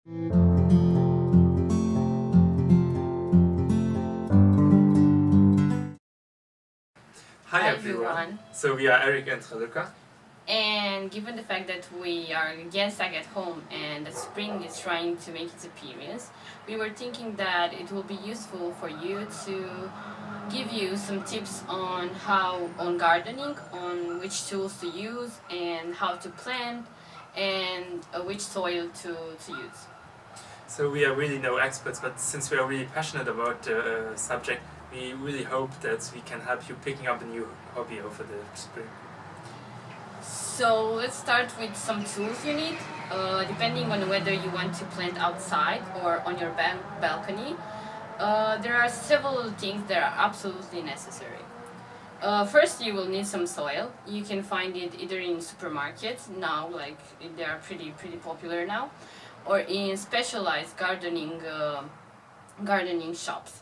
Hi everyone. So we are Eric and Raluca. And given the fact that we are again stuck at home and that spring is trying to make its appearance, we were thinking that it will be useful for you to give you some tips on gardening, on which tools to use and how to plant and which soil to use. So we are really no experts, but since we are really passionate about the subject, we really hope that we can help you picking up a new hobby over the spring. So let's start with some tools you need, depending on whether you want to plant outside or on your balcony. There are several things that are absolutely necessary. First, you will need some soil. You can find it either in supermarkets now, like they are pretty popular now, or in specialized gardening shops.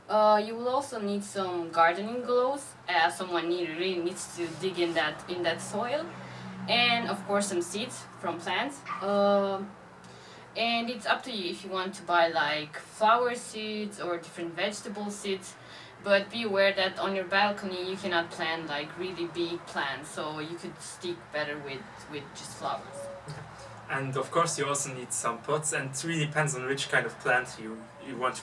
You will also need some gardening gloves, as someone really needs to dig in that soil, and of course some seeds from plants. And it's up to you if you want to buy like flower seeds or different vegetable seeds, but be aware that on your balcony you cannot plant like really big plants, so you could stick better with just flowers. And of course you also need some pots, and it really depends on which kind of plant you want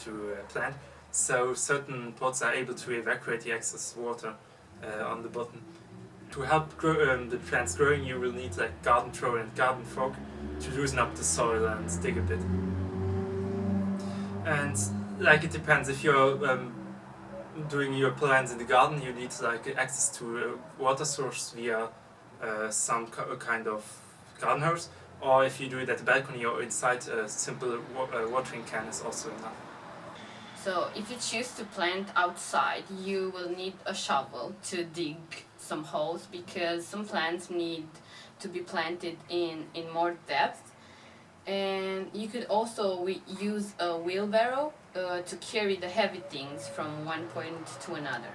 to plant. So certain pots are able to evacuate the excess water on the bottom. To help grow, the plants growing, you will need like garden trowel and garden fork to loosen up the soil and dig a bit. And like it depends, if you're doing your plants in the garden, you need like access to a water source via some kind of garden hose, or if you do it at the balcony or inside, a simple watering can is also enough. So if you choose to plant outside, you will need a shovel to dig some holes, because some plants need to be planted in more depth. And you could also use a wheelbarrow to carry the heavy things from one point to another.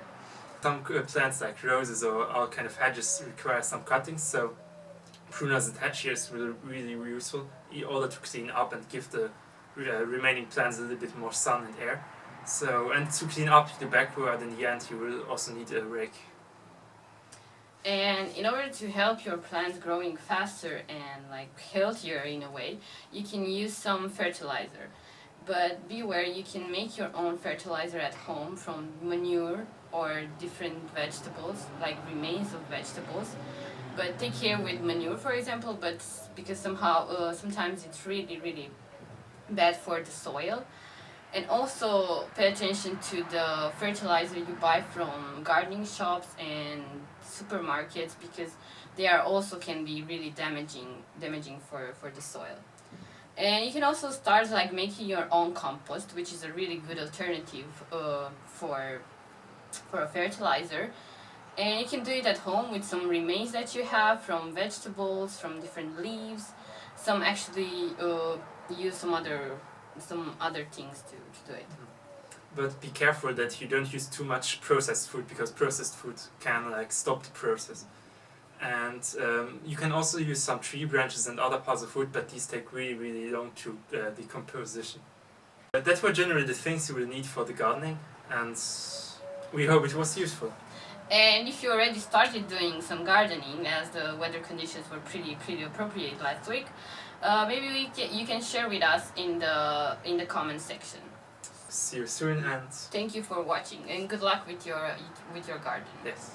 Some plants like roses or all kind of hedges require some cuttings, so pruners and hedge shears will really be useful in order to clean up and give the remaining plants a little bit more sun and air. So, and to clean up the backyard in the end, you will also need a rake. And in order to help your plants growing faster and like healthier in a way, you can use some fertilizer. But beware, you can make your own fertilizer at home from manure or different vegetables, like remains of vegetables. But take care with manure, for example, but because sometimes it's really bad for the soil. And also pay attention to the fertilizer you buy from gardening shops and supermarkets, because they are also can be really damaging for the soil. And you can also start like making your own compost, which is a really good alternative for a fertilizer. And you can do it at home with some remains that you have from vegetables, from different leaves. Some actually use some other things to do it. But be careful that you don't use too much processed food, because processed food can like stop the process. And you can also use some tree branches and other parts of wood, but these take really long to decomposition. That were generally the things you will need for the gardening, and we hope it was useful. And if you already started doing some gardening, as the weather conditions were pretty appropriate last week, maybe you can share with us in the comment section. See you soon, and thank you for watching, and good luck with your garden. Yes.